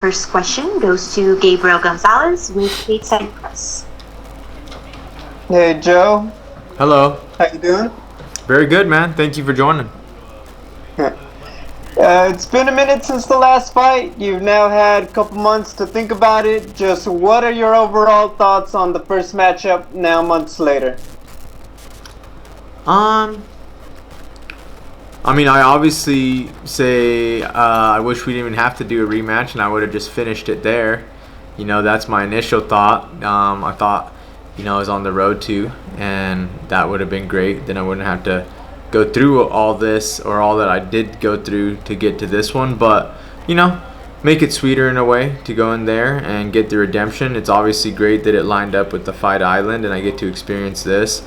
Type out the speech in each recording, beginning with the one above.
first question goes to Gabriel Gonzalez with Stateside Press. Hey Joe, Hello. how you doing? Very good, man. Thank you for joining. It's been a minute since the last fight. You've now had a couple months to think about it. Just what are your overall thoughts on the first matchup now months later? I obviously say I wish we didn't even have to do a rematch, and I would have just finished it there. That's my initial thought. I thought, I was on the road to, and that would have been great. Then I wouldn't have to go through all this or all that I did go through to get to this one. But, make it sweeter in a way to go in there and get the redemption. It's obviously great that it lined up with the Fight Island, and I get to experience this.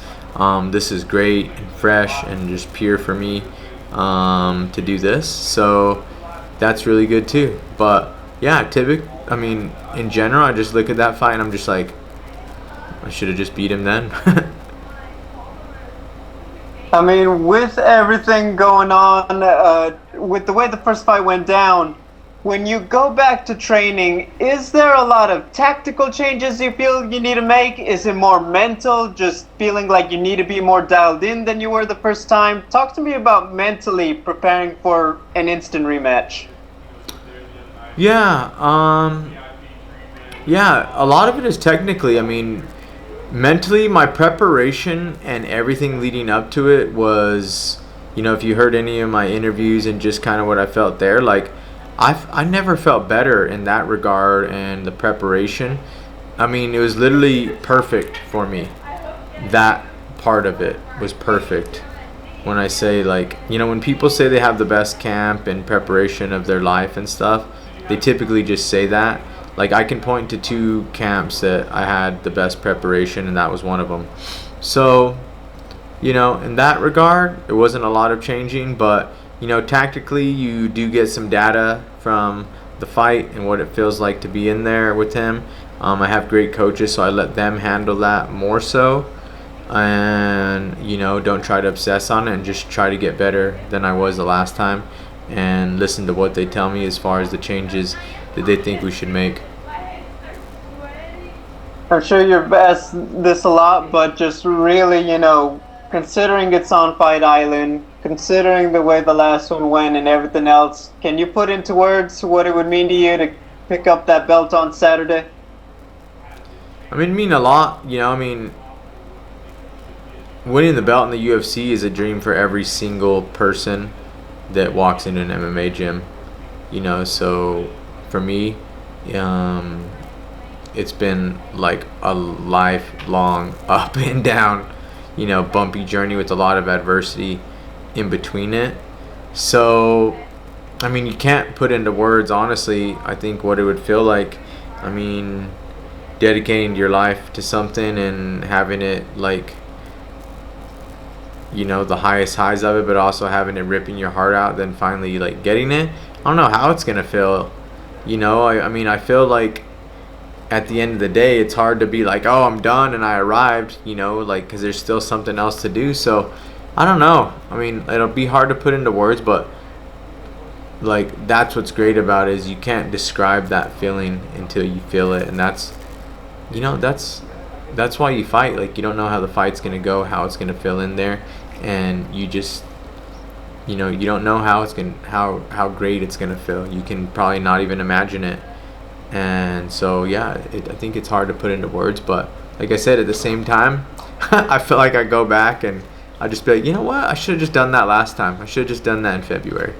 This is great and fresh and just pure for me to do this. So that's really good too. But yeah, in general, I just look at that fight and I'm just like, I should have just beat him then. With everything going on, with the way the first fight went down, when you go back to training, is there a lot of tactical changes you feel you need to make? Is it more mental, just feeling like you need to be more dialed in than you were the first time? Talk to me about mentally preparing for an instant rematch. Yeah, a lot of it is technically. Mentally, my preparation and everything leading up to it was, if you heard any of my interviews and just kind of what I felt there, like, I never felt better in that regard, and the preparation. It was literally perfect for me. That part of it was perfect. When I say, like, when people say they have the best camp and preparation of their life and stuff, they typically just say that. Like, I can point to 2 camps that I had the best preparation, and that was one of them. So, in that regard, it wasn't a lot of changing, but tactically, you do get some data from the fight and what it feels like to be in there with him. I have great coaches, so I let them handle that more so. And, don't try to obsess on it and just try to get better than I was the last time and listen to what they tell me as far as the changes that they think we should make. I'm sure you've asked this a lot, but just really, considering it's on Fight Island, considering the way the last one went and everything else, can you put into words what it would mean to you to pick up that belt on Saturday? It mean a lot. Winning the belt in the UFC is a dream for every single person that walks into an MMA gym. So for me, it's been like a lifelong up and down, bumpy journey with a lot of adversity in between it. So, you can't put into words, honestly, I think what it would feel like. Dedicating your life to something and having it like, the highest highs of it, but also having it ripping your heart out, then finally like getting it. I don't know how it's gonna feel. I feel like at the end of the day, it's hard to be like, oh, I'm done and I arrived, because there's still something else to do. So I don't know. It'll be hard to put into words, but like, that's what's great about it, is you can't describe that feeling until you feel it. And that's why you fight. Like, you don't know how the fight's gonna go, how it's gonna feel in there, and you just, you don't know how great it's gonna feel. You can probably not even imagine it. And so I think it's hard to put into words, but like I said, at the same time, I feel like I go back and I just be like, you know what, I should have just done that last time. I should have just done that in February.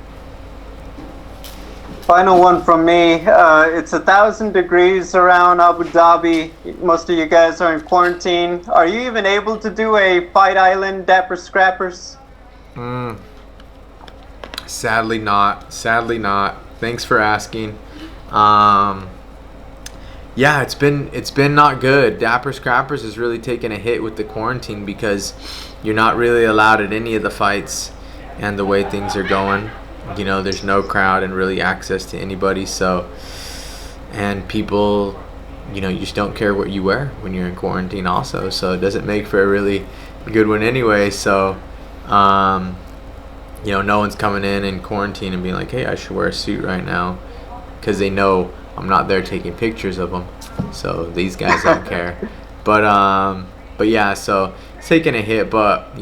Final one from me. It's 1,000 degrees around Abu Dhabi. Most of you guys are in quarantine. Are you even able to do a Fight Island Dapper Scrappers? Sadly not. Thanks for asking. It's been not good. Dapper Scrappers has really taken a hit with the quarantine because you're not really allowed at any of the fights, and the way things are going, there's no crowd and really access to anybody. So, and people, you just don't care what you wear when you're in quarantine also. So it doesn't make for a really good one anyway. So, no one's coming in quarantine and being like, hey, I should wear a suit right now, because they know I'm not there taking pictures of them, so these guys don't care. But yeah, so it's taking a hit, but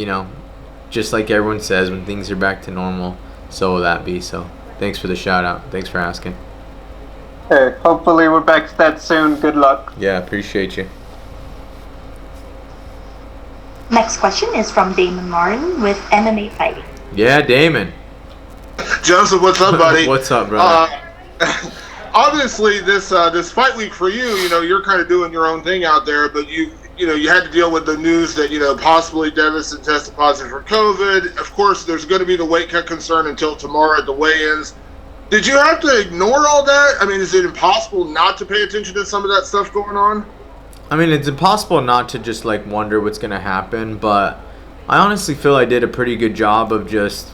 just like everyone says, when things are back to normal, so will that be. So thanks for the shout out. Thanks for asking. Hey, hopefully we're back to that soon. Good luck. Yeah, appreciate you. Next question is from Damon Lauren with MMA Fighting. Yeah, Damon. Joseph, what's up, buddy? What's up, brother? Obviously, this fight week for you, you're kind of doing your own thing out there, but you had to deal with the news that possibly Davison tested positive for COVID. Of course, there's going to be the weight cut concern until tomorrow at the weigh-ins. Did you have to ignore all that? I mean, is it impossible not to pay attention to some of that stuff going on? I mean, it's impossible not to just wonder what's going to happen, but I honestly feel I did a pretty good job of just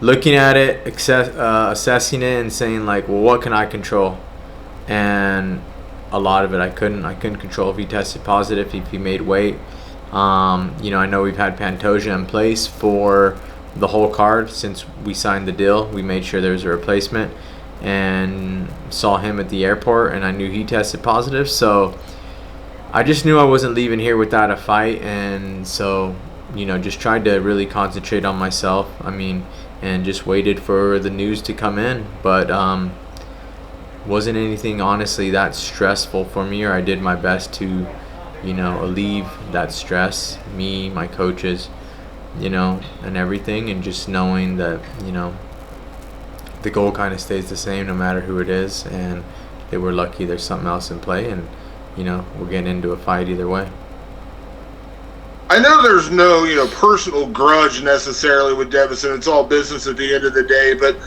looking at it, assessing it, and saying well, what can I control? And a lot of it I couldn't control. If he tested positive, if he made weight. I know we've had Pantoja in place for the whole card since we signed the deal. We made sure there was a replacement and saw him at the airport, and I knew he tested positive, so I just knew I wasn't leaving here without a fight. And so just tried to really concentrate on myself, and just waited for the news to come in. But wasn't anything honestly that stressful for me, or I did my best to alleviate that stress, me, my coaches, and everything, and just knowing that the goal kind of stays the same no matter who it is, and they were lucky there's something else in play, and we're getting into a fight either way. I know there's no, personal grudge necessarily with Davison. It's all business at the end of the day. But,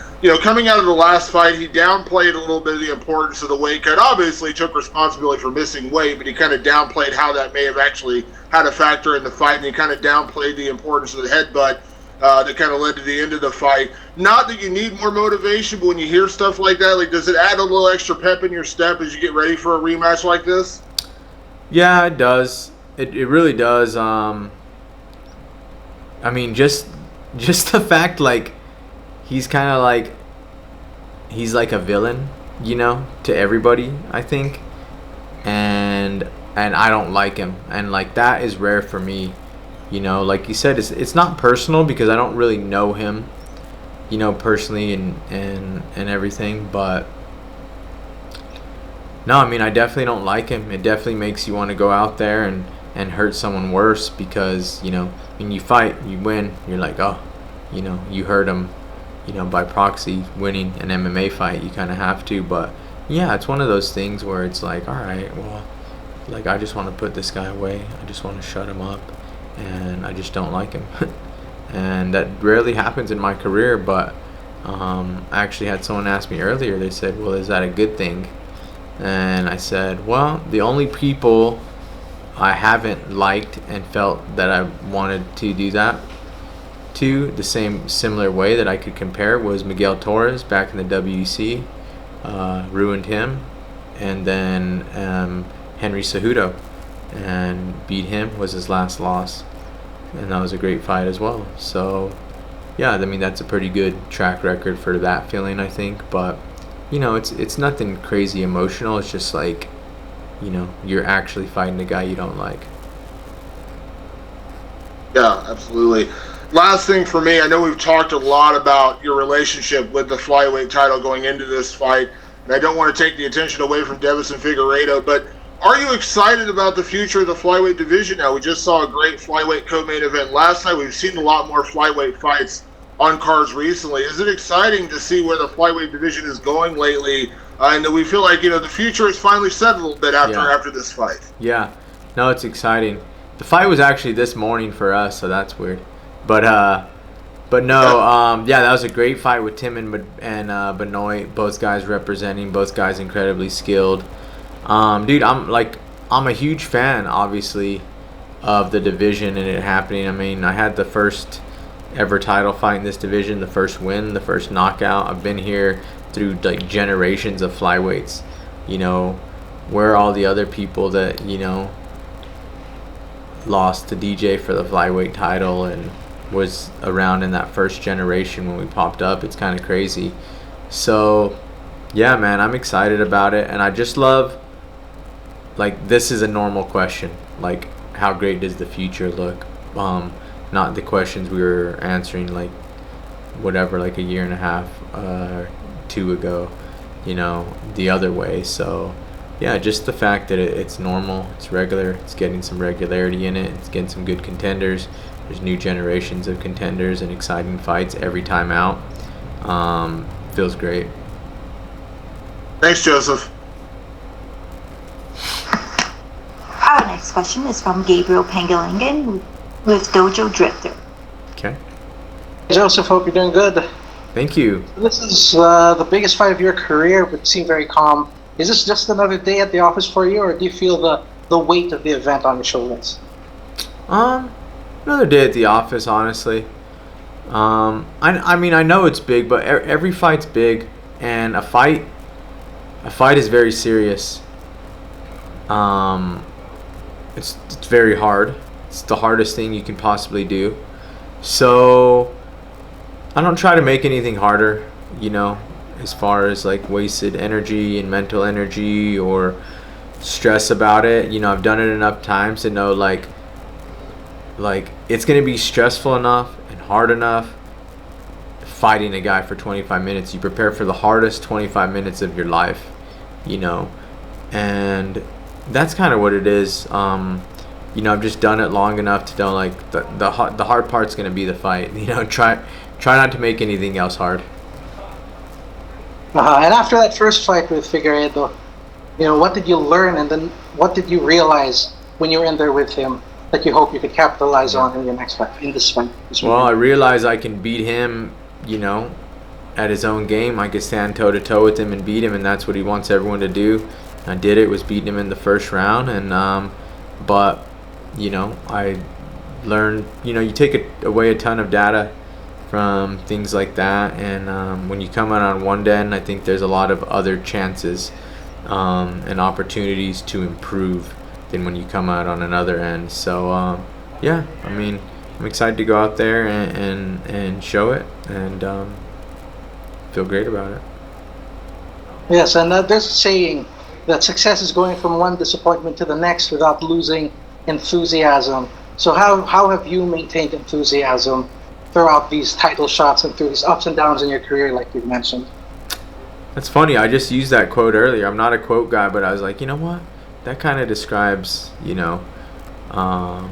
coming out of the last fight, he downplayed a little bit of the importance of the weight cut. Obviously, he took responsibility for missing weight, but he kind of downplayed how that may have actually had a factor in the fight, and he kind of downplayed the importance of the headbutt that kind of led to the end of the fight. Not that you need more motivation, but when you hear stuff like that, does it add a little extra pep in your step as you get ready for a rematch like this? Yeah, it does. It really does. Just the fact he's kind of he's like a villain, to everybody, I think, and I don't like him, and that is rare for me, like you said, it's not personal because I don't really know him, personally and everything, but no, I definitely don't like him. It definitely makes you want to go out there and hurt someone worse, because when you fight, you win, you're like, oh, you hurt him, by proxy, winning an MMA fight. You kind of have to. But yeah, it's one of those things where it's all right, well, I just want to put this guy away, I just want to shut him up, and I just don't like him. And that rarely happens in my career, but I actually had someone ask me earlier, they said, well, is that a good thing? And I said, well, the only people I haven't liked and felt that I wanted to do that to the similar way that I could compare was Miguel Torres back in the WEC, ruined him, and then Henry Cejudo, and beat him, was his last loss, and that was a great fight as well. So yeah, that's a pretty good track record for that feeling, I think. But it's nothing crazy emotional. It's just you're actually fighting a guy you don't like. Yeah, absolutely. Last thing for me, I know we've talked a lot about your relationship with the flyweight title going into this fight, and I don't want to take the attention away from Davison Figueiredo, but are you excited about the future of the flyweight division now? We just saw a great flyweight co-main event last night. We've seen a lot more flyweight fights on cards recently. Is it exciting to see where the flyweight division is going lately? And we feel like the future is finally set a little bit after this fight. Yeah, no, it's exciting. The fight was actually this morning for us, so that's weird. But no, that was a great fight with Tim and Benoit, both guys representing, both guys incredibly skilled. Dude, I'm a huge fan, obviously, of the division and it happening. I had the first ever title fight in this division, the first win, the first knockout. I've been here through generations of flyweights. Where are all the other people that lost to DJ for the flyweight title and was around in that first generation when we popped up? It's kind of crazy. So Yeah, man, I'm excited about it, and I just love, like, this is a normal question, like, how great does the future look? Not the questions we were answering, like, whatever, like a year and a half, two ago, the other way. So, yeah, just the fact that it's normal, it's regular, it's getting some regularity in it, it's getting some good contenders. There's new generations of contenders and exciting fights every time out. Feels great. Thanks, Joseph. Our next question is from Gabriel Pengelingen with Dojo Drifter. Okay. Joseph, hope you're doing good. Thank you. This is the biggest fight of your career, but seem very calm. Is this just another day at the office for you, or do you feel the weight of the event on your shoulders? Another day at the office, honestly. I mean, I know it's big, but every fight's big, and a fight is very serious. It's very hard. It's the hardest thing you can possibly do. So I don't try to make anything harder, as far as like wasted energy and mental energy or stress about it. I've done it enough times to know like it's going to be stressful enough and hard enough fighting a guy for 25 minutes. You prepare for the hardest 25 minutes of your life, and that's kind of what it is. I've just done it long enough to know like the hard part's going to be the fight. Try not to make anything else hard. And after that first fight with Figueiredo, what did you learn, and then what did you realize when you were in there with him that you hope you could capitalize on in your next fight, in this fight? Well, I realized I can beat him, at his own game. I could stand toe-to-toe with him and beat him, and that's what he wants everyone to do. I did it, was beating him in the first round, and but, I learned, you take away a ton of data from things like that, and when you come out on one end, I think there's a lot of other chances and opportunities to improve than when you come out on another end. So yeah, I mean, I'm excited to go out there and show it, and feel great about it. Yes, and there's a saying that success is going from one disappointment to the next without losing enthusiasm. So how have you maintained enthusiasm throughout these title shots and through these ups and downs in your career, like you've mentioned? That's funny. I just used that quote earlier. I'm not a quote guy, but I was like, you know what? That kind of describes, I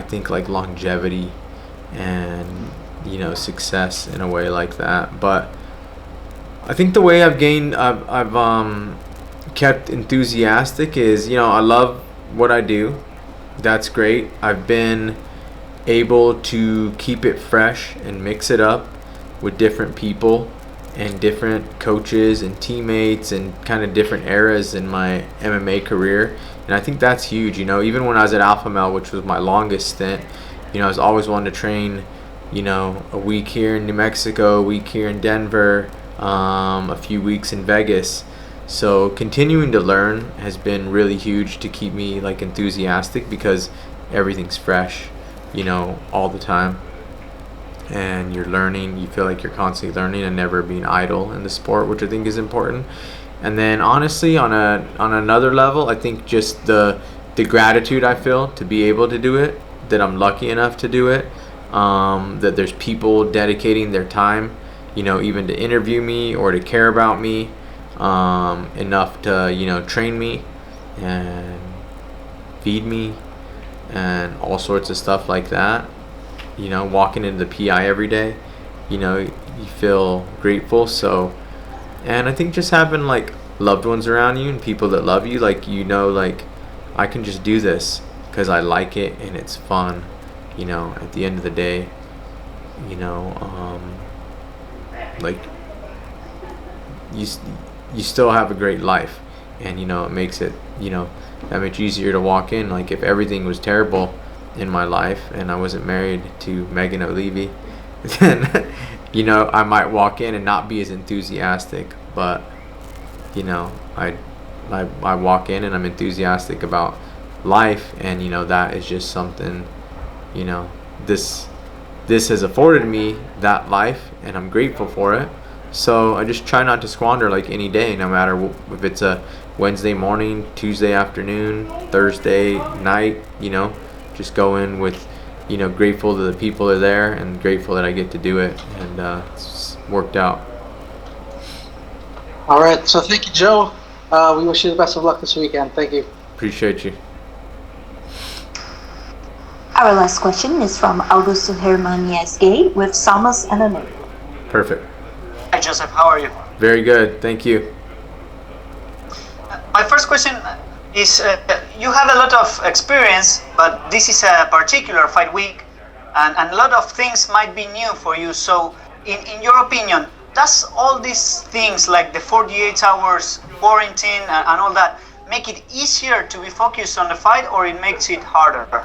think like longevity and, success in a way like that. But I think the way I've kept enthusiastic is, I love what I do. That's great. I've been able to keep it fresh and mix it up with different people and different coaches and teammates and kind of different eras in my MMA career. And I think that's huge. Even when I was at Alpha Male, which was my longest stint, I was always wanting to train, a week here in New Mexico, a week here in Denver, a few weeks in Vegas. So continuing to learn has been really huge to keep me like enthusiastic, because everything's fresh, all the time. And you're learning, you feel like you're constantly learning and never being idle in the sport, which I think is important. And then honestly, on another level, I think just the gratitude I feel to be able to do it, that I'm lucky enough to do it, that there's people dedicating their time, even to interview me or to care about me enough to, train me and feed me and all sorts of stuff like that. Walking into the PI every day, you feel grateful. So, and I think just having like loved ones around you and people that love you, like, like I can just do this because I like it and it's fun. At the end of the day, like you still have a great life, and it makes it that much easier to walk in. Like if everything was terrible in my life and I wasn't married to Megan O'Leary, then I might walk in and not be as enthusiastic, but I walk in and I'm enthusiastic about life, and that is just something this has afforded me, that life, and I'm grateful for it. So I just try not to squander like any day, no matter if it's a Wednesday morning, Tuesday afternoon, Thursday night. Just go in with, grateful that the people are there and grateful that I get to do it, and it's worked out. All right. So thank you, Joe. We wish you the best of luck this weekend. Thank you. Appreciate you. Our last question is from Augusto Hermanias Gay with Samas MMA. Perfect. Hi Joseph, how are you? Very good. Thank you. My first question is, you have a lot of experience, but this is a particular fight week, and a lot of things might be new for you. So, in your opinion, does all these things like the 48 hours quarantine and all that make it easier to be focused on the fight, or it makes it harder?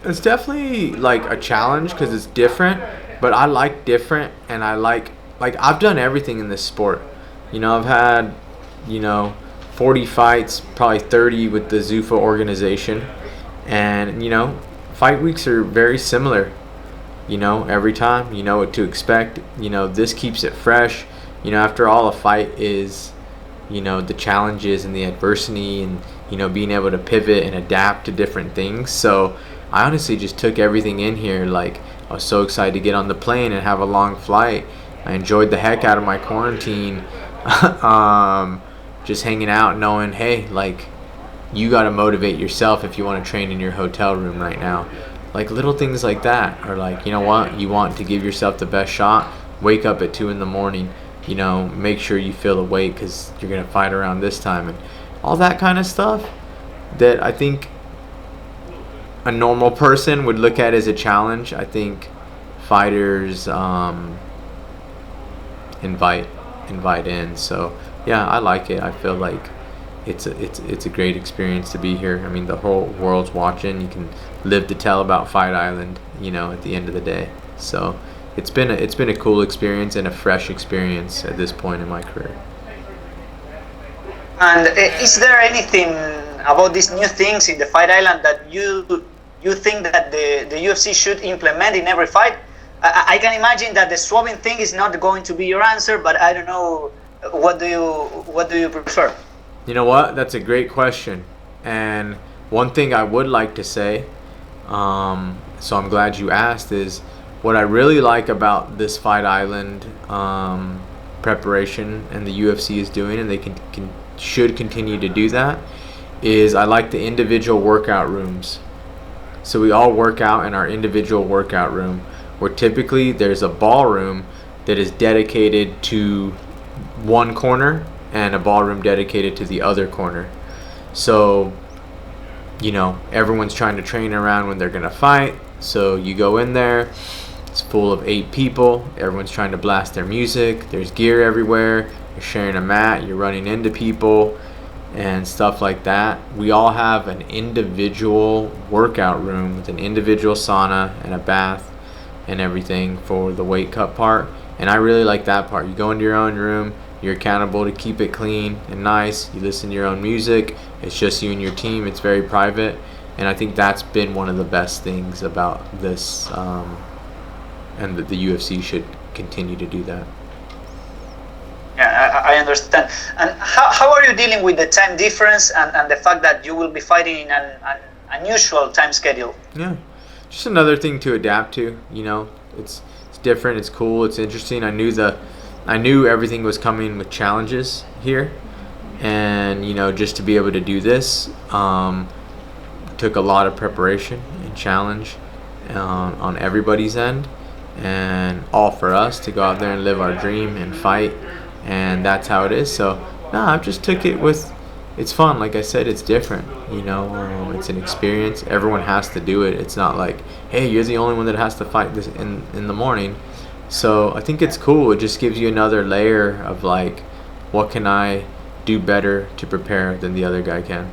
It's definitely like a challenge because it's different, but I like different, and I like I've done everything in this sport. I've had 40 fights, probably 30 with the Zuffa organization, and fight weeks are very similar. Every time you know what to expect. This keeps it fresh. After all, a fight is the challenges and the adversity, and being able to pivot and adapt to different things. So I honestly just took everything in here. Like, I was so excited to get on the plane and have a long flight. I enjoyed the heck out of my quarantine. Just hanging out, knowing, hey, like, you got to motivate yourself if you want to train in your hotel room right now. Like, little things like that are like, you know what, you want to give yourself the best shot. Wake up at 2 in the morning. Make sure you feel awake because you're going to fight around this time, and all that kind of stuff that I think a normal person would look at as a challenge. I think fighters invite in. So yeah, I like it. I feel like it's a great experience to be here. I mean, the whole world's watching. You can live to tell about Fight Island, at the end of the day. So it's been a cool experience and a fresh experience at this point in my career. And is there anything about these new things in the Fight Island that you think that the UFC should implement in every fight? I can imagine that the swabbing thing is not going to be your answer, but I don't know. What do you prefer? You know what? That's a great question. And one thing I would like to say, so I'm glad you asked, is what I really like about this Fight Island preparation and the UFC is doing, and they should continue to do that, is I like the individual workout rooms. So we all work out in our individual workout room, where typically there's a ballroom that is dedicated to one corner and a ballroom dedicated to the other corner. So, everyone's trying to train around when they're going to fight. So you go in there, it's full of 8 people. Everyone's trying to blast their music. There's gear everywhere. You're sharing a mat. You're running into people and stuff like that. We all have an individual workout room with an individual sauna and a bath and everything for the weight cut part. And I really like that part. You go into your own room. You're accountable to keep it clean and nice. You listen to your own music. It's just you and your team. It's very private. And I think that's been one of the best things about this, and that the UFC should continue to do that. Yeah, I understand. And how are you dealing with the time difference and the fact that you will be fighting in an unusual time schedule? Yeah, just another thing to adapt to. It's different. It's cool. It's interesting. I knew everything was coming with challenges here, and just to be able to do this took a lot of preparation and challenge on everybody's end, and all for us to go out there and live our dream and fight, and that's how it is. So I just took it with, it's fun. Like I said, it's different. It's an experience. Everyone has to do it. It's not like, hey, you're the only one that has to fight this in the morning. So I think it's cool. It just gives you another layer of like, what can I do better to prepare than the other guy can.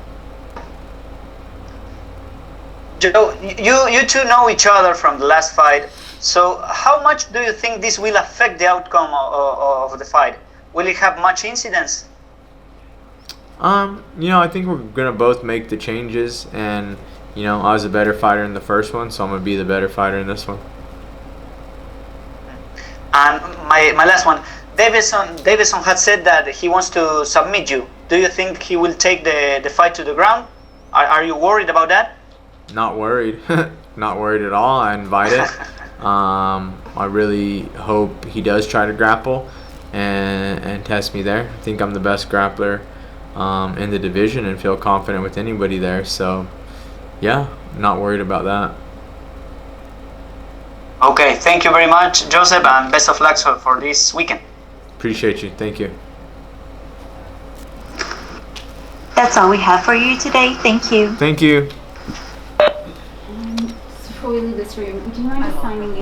Joe, you two know each other from the last fight. So how much do you think this will affect the outcome of the fight? Will it have much incidence? I think we're gonna both make the changes, and I was a better fighter in the first one, so I'm gonna be the better fighter in this one. And my last one, Davison had said that he wants to submit you. Do you think he will take the fight to the ground? Are you worried about that? Not worried. Not worried at all. I invite it. I really hope he does try to grapple and test me there. I think I'm the best grappler in the division and feel confident with anybody there. So, yeah, not worried about that. Okay, thank you very much, Joseph, and best of luck for this weekend. Appreciate you. Thank you. That's all we have for you today. Thank you. Thank you. Before we leave this room, do you mind just signing